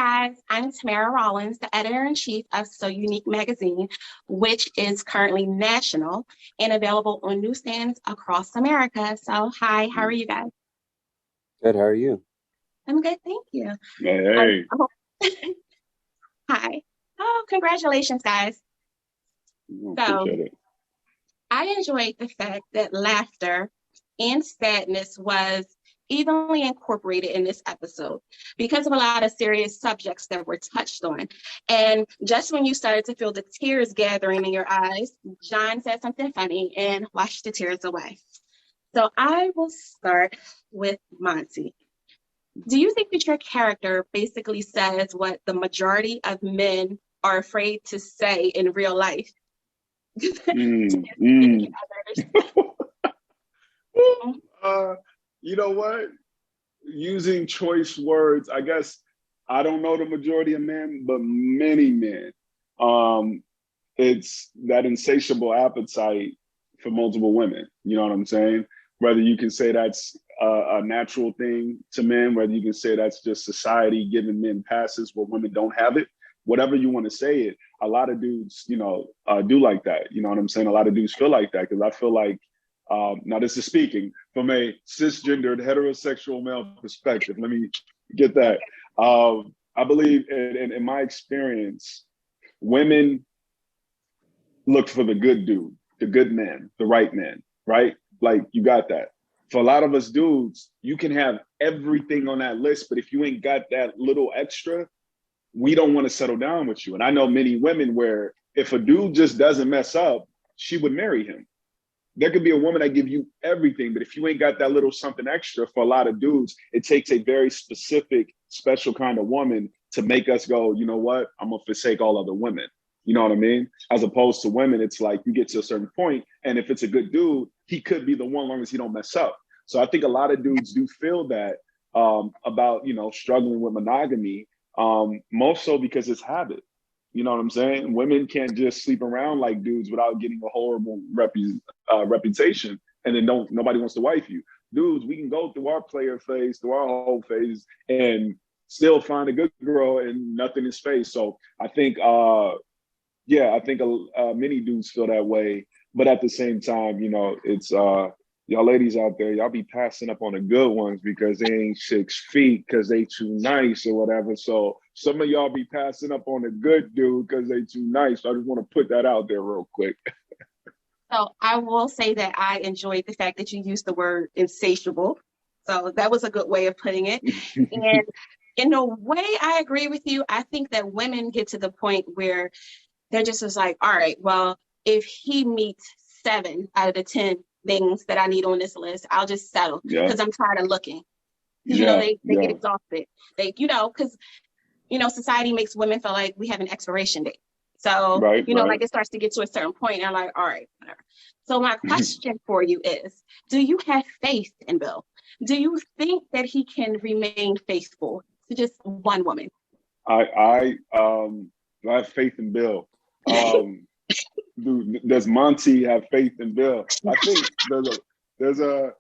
guys, I'm Tamara Rollins, the editor-in-chief of SoUneque magazine, which is currently national and available on newsstands across America. So, hi, how are you guys? Good, how are you? I'm good, thank you. Hey, Oh, hi. Oh, congratulations, guys. So, appreciate it. I enjoyed the fact that laughter and sadness was evenly incorporated in this episode because of a lot of serious subjects that were touched on. And just when you started to feel the tears gathering in your eyes, John said something funny and washed the tears away. So I will start with Monty. Do you think that your character basically says what the majority of men are afraid to say in real life? Mm, Significant mm. others? uh, you know what? Using choice words, I guess I don't know the majority of men, but many men. Um, it's that insatiable appetite for multiple women. You know what I'm saying? Whether you can say that's a natural thing to men, whether you can say that's just society giving men passes where women don't have it, whatever you want to say it, a lot of dudes, do like that. You know what I'm saying? A lot of dudes feel like that because I feel like, now this is speaking from a cisgendered heterosexual male perspective. Let me get that. I believe in my experience, women look for the good dude, the good man, the right man, right? Like you got that. For a lot of us dudes, you can have everything on that list, but if you ain't got that little extra, we don't want to settle down with you. And I know many women where if a dude just doesn't mess up, she would marry him. There could be a woman that give you everything, but if you ain't got that little something extra, for a lot of dudes, it takes a very specific, special kind of woman to make us go, you know what? I'm gonna forsake all other women. You know what I mean? As opposed to women, it's like you get to a certain point, and if it's a good dude, he could be the one, long as he don't mess up. So I think a lot of dudes do feel that about struggling with monogamy, more so because it's habit. You know what I'm saying? Women can't just sleep around like dudes without getting a horrible reputation, and then nobody wants to wife you. Dudes, we can go through our player phase, through our whole phase, and still find a good girl and nothing is phase. So I think, many dudes feel that way, but at the same time, it's y'all ladies out there, y'all be passing up on the good ones because they ain't 6 feet, because they too nice or whatever. So some of y'all be passing up on a good dude because they too nice. So I just want to put that out there real quick. So I will say that I enjoyed the fact that you used the word insatiable. So that was a good way of putting it. And in a way, I agree with you. I think that women get to the point where they're just like, all right, well, if he meets 7 out of the 10 things that I need on this list, I'll just settle because I'm tired of looking. They get exhausted. Because society makes women feel like we have an expiration date. So, right. Like it starts to get to a certain point and I'm like, all right, whatever. So my question for you is, do you have faith in Bill? Do you think that he can remain faithful to just one woman? I have faith in Bill. Does Monty have faith in Bill? I think there's a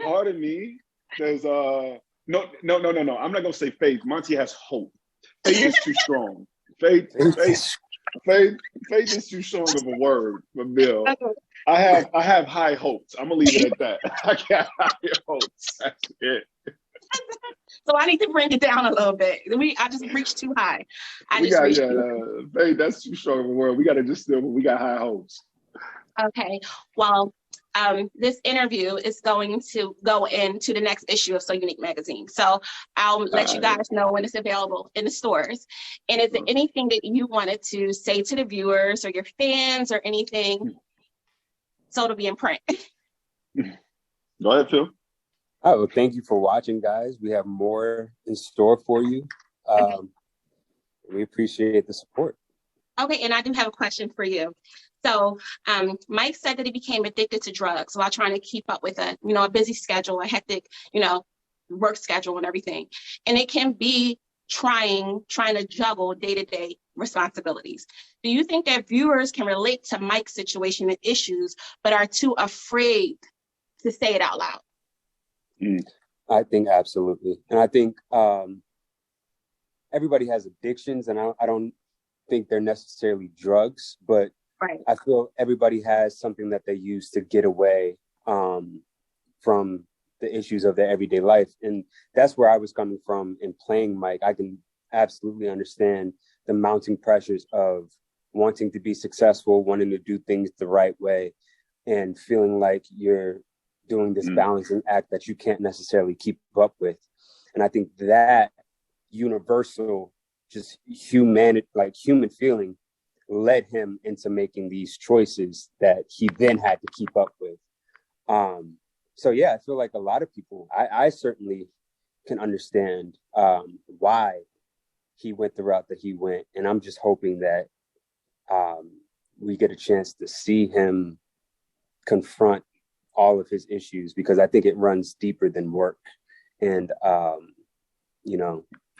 part of me. There's no. I'm not gonna say faith. Monty has hope. Faith is too strong. Faith is too strong of a word for Bill. I have high hopes. I'm gonna leave it at that. I got high hopes. That's it. So I need to bring it down a little bit. I just reached too high. Faith, that's too strong of a word. We got high hopes. Okay. Well, this interview is going to go into the next issue of SoUneque magazine. So I'll let you guys know when it's available in the stores. And is there anything that you wanted to say to the viewers or your fans or anything so to be in print? Go ahead, Phil. Oh, well, thank you for watching, guys. We have more in store for you. We appreciate the support. Okay, and I do have a question for you. So Mike said that he became addicted to drugs while trying to keep up with a busy schedule, a hectic, work schedule and everything. And it can be trying to juggle day-to-day responsibilities. Do you think that viewers can relate to Mike's situation and issues, but are too afraid to say it out loud? I think absolutely. And I think everybody has addictions, and I don't think they're necessarily drugs, but Right. I feel everybody has something that they use to get away from the issues of their everyday life. And that's where I was coming from in playing Mike. I can absolutely understand the mounting pressures of wanting to be successful, wanting to do things the right way, and feeling like you're doing this balancing act that you can't necessarily keep up with. And I think that universal, just human feeling led him into making these choices that he then had to keep up with. So yeah, I feel like a lot of people, I certainly can understand why he went the route that he went. And I'm just hoping that we get a chance to see him confront all of his issues, because I think it runs deeper than work and,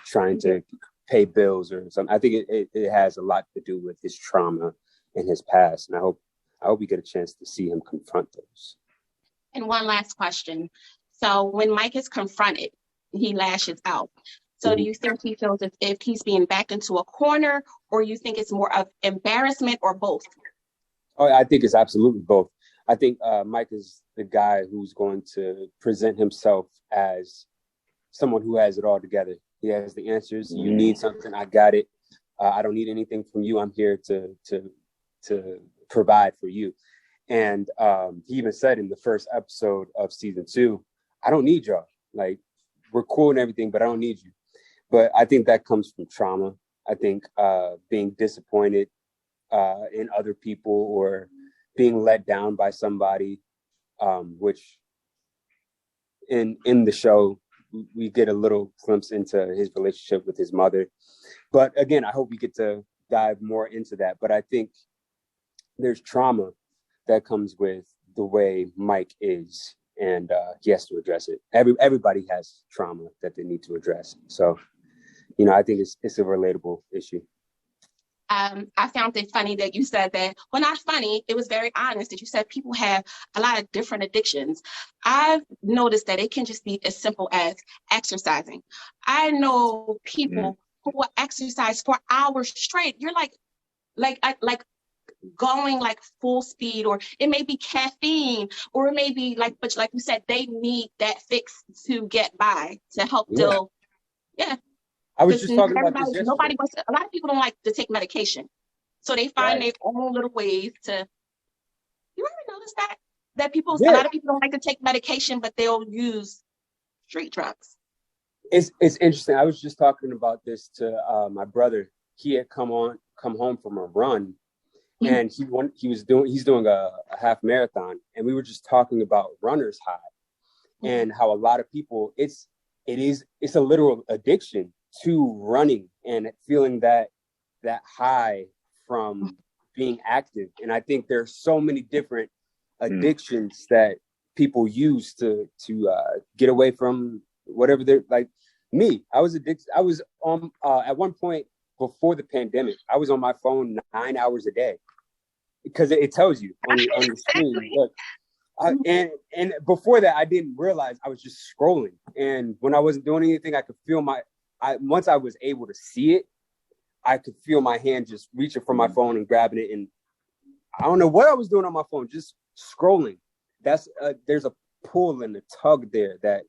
trying to pay bills or something. I think it has a lot to do with his trauma and his past. And I hope we get a chance to see him confront those. And one last question. So when Mike is confronted, he lashes out. So do you think he feels as if he's being backed into a corner, or you think it's more of embarrassment, or both? Oh, I think it's absolutely both. I think Mike is the guy who's going to present himself as someone who has it all together. He has the answers. You need something, I got it. I don't need anything from you. I'm here to provide for you. And he even said in the first episode of season 2, I don't need y'all. Like, we're cool and everything, but I don't need you. But I think that comes from trauma. I think being disappointed in other people, or being let down by somebody, which in the show, we get a little glimpse into his relationship with his mother. But again, I hope we get to dive more into that. But I think there's trauma that comes with the way Mike is, and he has to address it. Everybody has trauma that they need to address. So, I think it's a relatable issue. I found it funny that you said that. Well, not funny. It was very honest that you said people have a lot of different addictions. I've noticed that it can just be as simple as exercising. I know people who will exercise for hours straight. You're like going like full speed, or it may be caffeine, or it may be but like you said, they need that fix to get by, to help deal. Yeah. I was just talking about this yesterday. A lot of people don't like to take medication, so they find their own little ways to. You ever notice that people? A lot of people don't like to take medication, but they'll use street drugs. It's interesting. I was just talking about this to my brother. He had come home from a run, and he's doing a half marathon, and we were just talking about runner's high, and how a lot of people it's a literal addiction to running and feeling that high from being active. And I think there's so many different addictions that people use to get away from whatever they're like. Me, I was addicted. I was on at one point before the pandemic, I was on my phone 9 hours a day, because it tells you on your screen. Look, and before that, I didn't realize I was just scrolling. And when I wasn't doing anything, I could feel once I was able to see it, I could feel my hand just reaching for my phone and grabbing it. And I don't know what I was doing on my phone, just scrolling. There's a pull and a tug there that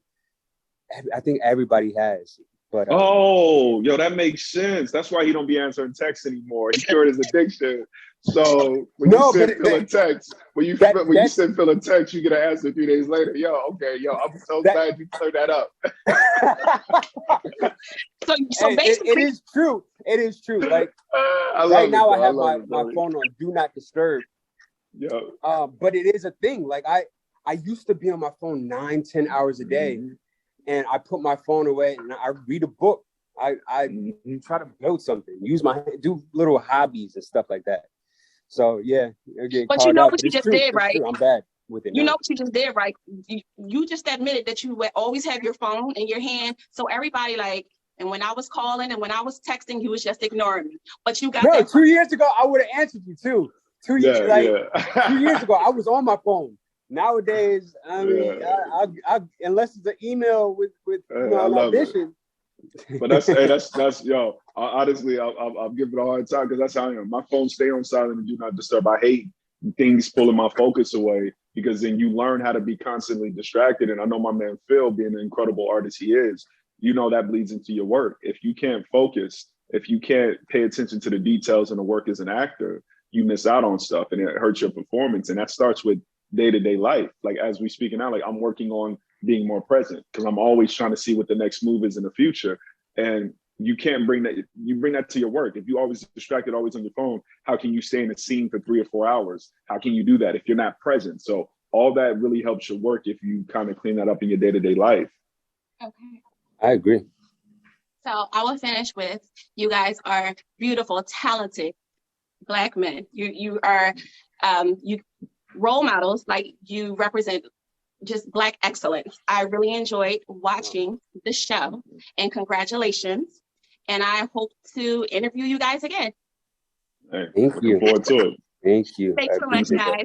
I think everybody has. But that makes sense. That's why he don't be answering texts anymore. He cured his addiction. So when you send Phil a text, when you send Phil a text, you get an answer 3 days later. I'm so glad you cleared that up. so basically, it is true. It is true. Like right now, I have my phone on do not disturb. Yeah. But it is a thing. Like I used to be on my phone 9-10 hours a day, and I put my phone away and I read a book. I try to build something, do little hobbies and stuff like that. So yeah, but you know what you just did, right? I'm bad with it. You know what you just did, right? You just admitted that you would always have your phone in your hand. So everybody and when I was calling and when I was texting, you was just ignoring me. But you got that. 2 years ago, I would have answered you too. 2 years, 2 years ago, I was on my phone. Nowadays, I mean, I unless it's an email with an audition, But that's yo. Honestly, I'll give it a hard time because that's how I am. My phone stay on silent and do not disturb. I hate things pulling my focus away because then you learn how to be constantly distracted. And I know my man Phil, being an incredible artist he is, you know that bleeds into your work. If you can't focus, if you can't pay attention to the details in the work as an actor, you miss out on stuff and it hurts your performance. And that starts with day-to-day life. Like as we speaking now, like I'm working on being more present because I'm always trying to see what the next move is in the future. And you can't bring that, you bring that to your work. If you always distracted, always on your phone, how can you stay in a scene for 3 or 4 hours? How can you do that if you're not present? So all that really helps your work if you kind of clean that up in your day-to-day life. Okay. I agree. So I will finish with, you guys are beautiful, talented Black men. You are you role models, like you represent just Black excellence. I really enjoyed watching the show, and congratulations. And I hope to interview you guys again. Hey, Thank you. looking forward to it. Thank you. Thanks so much, guys.